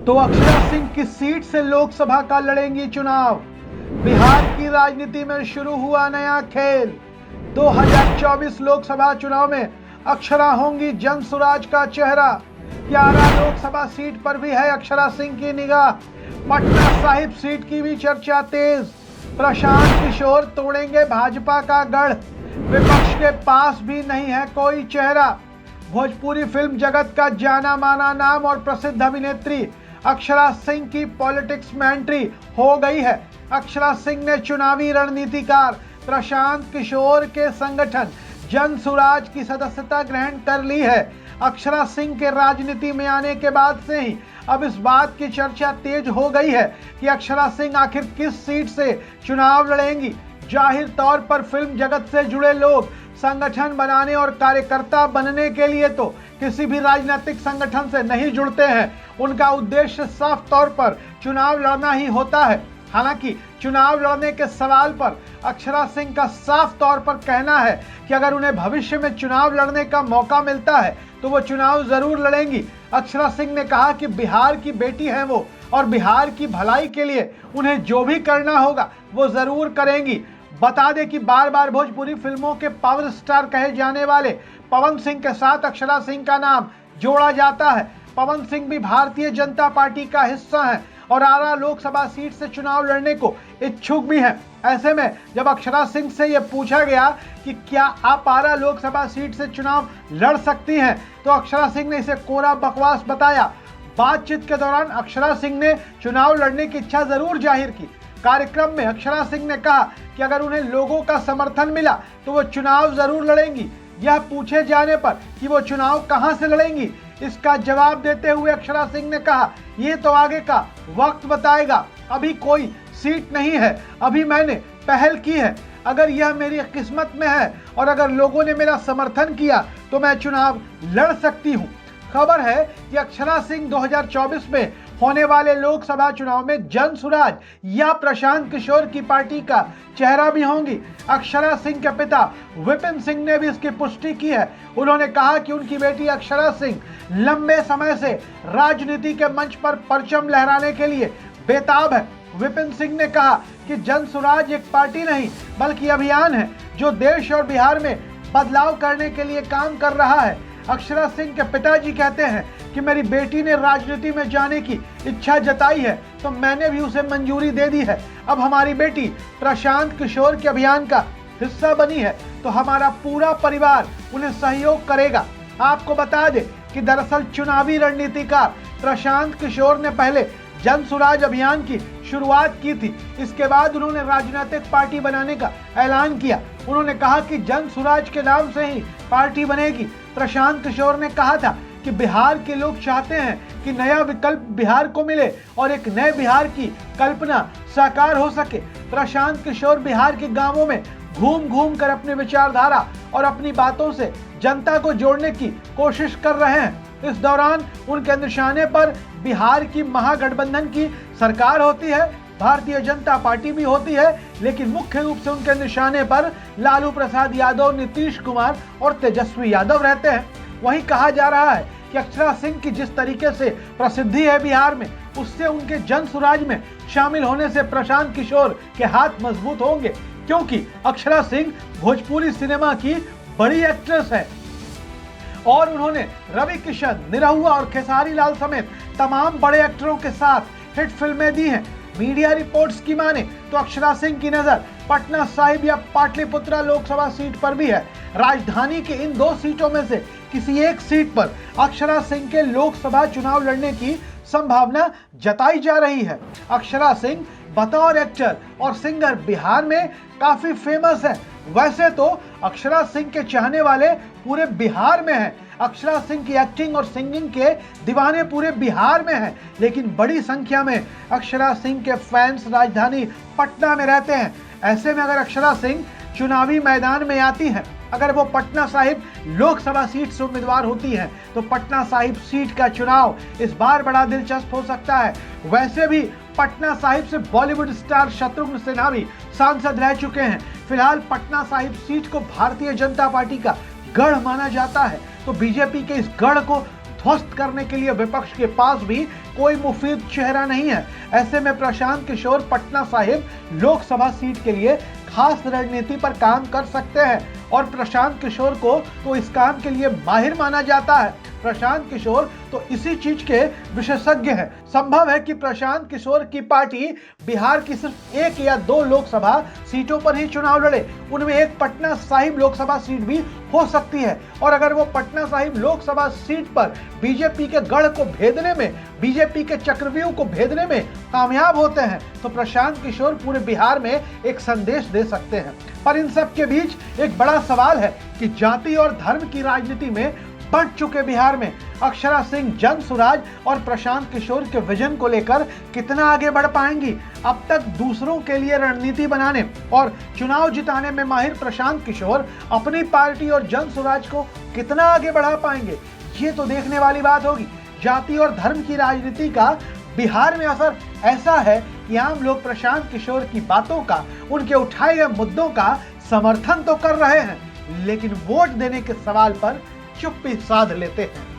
तो अक्षरा सिंह किस सीट से लोकसभा का लड़ेंगी चुनाव। बिहार की राजनीति में शुरू हुआ नया खेल। 2024 लोकसभा चुनाव में अक्षरा होंगी जनसुराज का चेहरा। 11 लोकसभा सीट पर भी है अक्षरा सिंह की निगाह। पटना साहिब सीट की भी चर्चा तेज। प्रशांत किशोर तोड़ेंगे भाजपा का गढ़। विपक्ष के पास भी नहीं है कोई चेहरा। भोजपुरी फिल्म जगत का जाना माना नाम और प्रसिद्ध अभिनेत्री अक्षरा सिंह की पॉलिटिक्स में एंट्री हो गई है। अक्षरा सिंह ने चुनावी रणनीतिकार प्रशांत किशोर के संगठन जनसुराज की सदस्यता ग्रहण कर ली है। अक्षरा सिंह के राजनीति में आने के बाद से ही अब इस बात की चर्चा तेज हो गई है कि अक्षरा सिंह आखिर किस सीट से चुनाव लड़ेंगी। जाहिर तौर पर फिल्म जगत से जुड़े लोग संगठन बनाने और कार्यकर्ता बनने के लिए तो किसी भी राजनीतिक संगठन से नहीं जुड़ते हैं। उनका उद्देश्य साफ तौर पर चुनाव लड़ना ही होता है। हालांकि चुनाव लड़ने के सवाल पर अक्षरा सिंह का साफ तौर पर कहना है कि अगर उन्हें भविष्य में चुनाव लड़ने का मौका मिलता है तो वो चुनाव जरूर लड़ेंगी। अक्षरा सिंह ने कहा कि बिहार की बेटी है वो और बिहार की भलाई के लिए उन्हें जो भी करना होगा वो जरूर करेंगी। बता दें कि बार बार भोजपुरी फिल्मों के पावर स्टार कहे जाने वाले पवन सिंह के साथ अक्षरा सिंह का नाम जोड़ा जाता है। पवन सिंह भी भारतीय जनता पार्टी का हिस्सा है और आरा लोकसभा सीट से चुनाव लड़ने को इच्छुक भी हैं। ऐसे में जब अक्षरा सिंह से यह पूछा गया कि क्या आप आरा लोकसभा सीट से चुनाव लड़ सकती हैं, तो अक्षरा सिंह ने इसे कोरा बकवास बताया। बातचीत के दौरान अक्षरा सिंह ने चुनाव लड़ने की इच्छा जरूर जाहिर की। कार्यक्रम में अक्षरा सिंह ने कहा कि अगर उन्हें लोगों का समर्थन मिला तो वो चुनाव जरूर लड़ेंगी। यह पूछे जाने पर कि वो चुनाव कहां से लड़ेंगी, इसका जवाब देते हुए अक्षरा सिंह ने कहा, ये तो आगे का वक्त बताएगा, अभी कोई सीट नहीं है, अभी मैंने पहल की है। अगर यह मेरी किस्मत में है और अगर लोगों ने मेरा समर्थन किया तो मैं चुनाव लड़ सकती हूँ। खबर है कि अक्षरा सिंह 2024 में होने वाले लोकसभा चुनाव में जनसुराज या प्रशांत किशोर की पार्टी का चेहरा भी होंगी। अक्षरा सिंह के पिता विपिन सिंह ने भी इसकी पुष्टि की है। उन्होंने कहा कि उनकी बेटी अक्षरा सिंह लंबे समय से राजनीति के मंच पर परचम लहराने के लिए बेताब है। विपिन सिंह ने कहा कि जनसुराज एक पार्टी नहीं बल्कि अभियान है जो देश और बिहार में बदलाव करने के लिए काम कर रहा है। अक्षरा सिंह के पिताजी कहते हैं कि मेरी बेटी ने राजनीति में जाने की इच्छा जताई है तो मैंने भी उसे मंजूरी दे दी है। अब हमारी बेटी प्रशांत किशोर के अभियान का हिस्सा बनी है तो हमारा पूरा परिवार उन्हें सहयोग करेगा। आपको बता दें कि दरअसल चुनावी रणनीतिकार प्रशांत किशोर ने पहले जनसुराज अभियान की शुरुआत की थी। इसके बाद उन्होंने राजनीतिक पार्टी बनाने का ऐलान किया। उन्होंने कहा कि जनसुराज के नाम से ही पार्टी बनेगी। प्रशांत किशोर ने कहा था कि बिहार के लोग चाहते हैं कि नया विकल्प बिहार को मिले और एक नए बिहार की कल्पना साकार हो सके। प्रशांत किशोर बिहार के गांवों में घूम घूम कर अपनी विचारधारा और अपनी बातों से जनता को जोड़ने की कोशिश कर रहे हैं। इस दौरान उनके निशाने पर बिहार की महागठबंधन की सरकार होती है, भारतीय जनता पार्टी भी होती है, लेकिन मुख्य रूप से उनके निशाने पर लालू प्रसाद यादव, नीतीश कुमार और तेजस्वी यादव रहते हैं। वहीं कहा जा रहा है कि अक्षरा सिंह की जिस तरीके से प्रसिद्धि है बिहार में, उससे उनके जनसुराज में शामिल होने से प्रशांत किशोर के हाथ मजबूत होंगे, क्योंकि अक्षरा सिंह भोजपुरी सिनेमा की बड़ी एक्ट्रेस है और उन्होंने रवि किशन, निरहुआ और खेसारी लाल समेत तमाम बड़े एक्टरों के साथ हिट फिल्में दी हैं। मीडिया रिपोर्ट्स की माने तो अक्षरा सिंह की नजर पटना साहिब या पाटलिपुत्रा लोकसभा सीट पर भी है। राजधानी के इन दो सीटों में से किसी एक सीट पर अक्षरा सिंह के लोकसभा चुनाव लड़ने की संभावना जताई जा रही है। अक्षरा सिंह बतौर एक्टर और सिंगर बिहार में काफी फेमस है। वैसे तो अक्षरा सिंह के चाहने वाले पूरे बिहार में हैं। अक्षरा सिंह की एक्टिंग और सिंगिंग के दीवाने पूरे बिहार में हैं, लेकिन बड़ी संख्या में अक्षरा सिंह के फैंस राजधानी पटना में रहते हैं। ऐसे में अगर अक्षरा सिंह चुनावी मैदान में आती हैं, अगर वो पटना साहिब लोकसभा सीट से उम्मीदवार होती हैं, तो पटना साहिब सीट का चुनाव इस बार बड़ा दिलचस्प हो सकता है। वैसे भी पटना साहिब से बॉलीवुड स्टार शत्रुघ्न सिन्हा भी सांसद रह चुके हैं। फिलहाल पटना साहिब सीट को भारतीय जनता पार्टी का गढ़ माना जाता है, तो बीजेपी के इस गढ़ को ध्वस्त करने के लिए विपक्ष के पास भी कोई मुफीद चेहरा नहीं है। ऐसे में प्रशांत किशोर पटना साहिब लोकसभा सीट के लिए खास रणनीति पर काम कर सकते हैं और प्रशांत किशोर को तो इस काम के लिए माहिर माना जाता है। प्रशांत किशोर तो इसी चीज के विशेषज्ञ हैं। संभव है कि प्रशांत किशोर की पार्टी बिहार की सिर्फ 1 या 2 लोकसभा सीटों पर ही चुनाव लड़े, उनमें एक पटना साहिब लोकसभा सीट भी हो सकती है। और अगर वो पटना साहिब लोकसभा सीट पर बीजेपी के गढ़ को भेदने में, बीजेपी के चक्रव्यूह को भेदने में कामयाब होते हैं तो प्रशांत किशोर पूरे बिहार में एक संदेश दे सकते हैं। पर इन सब के बीच एक बड़ा सवाल है कि जाति और धर्म की राजनीति में बढ़ चुके बिहार में अक्षरा सिंह जनसुराज और प्रशांत किशोर के विजन को लेकर कितना आगे बढ़ पाएंगी। अब तक दूसरों के लिए रणनीति बनाने और चुनाव जिताने में माहिर प्रशांत किशोर अपनी पार्टी और जनसुराज को कितना आगे बढ़ा पाएंगे, ये तो देखने वाली बात होगी। जाति और धर्म की राजनीति का बिहार में असर ऐसा है कि आम लोग प्रशांत किशोर की बातों का, उनके उठाए गए मुद्दों का समर्थन तो कर रहे हैं, लेकिन वोट देने के सवाल पर चुप्पी साध लेते हैं।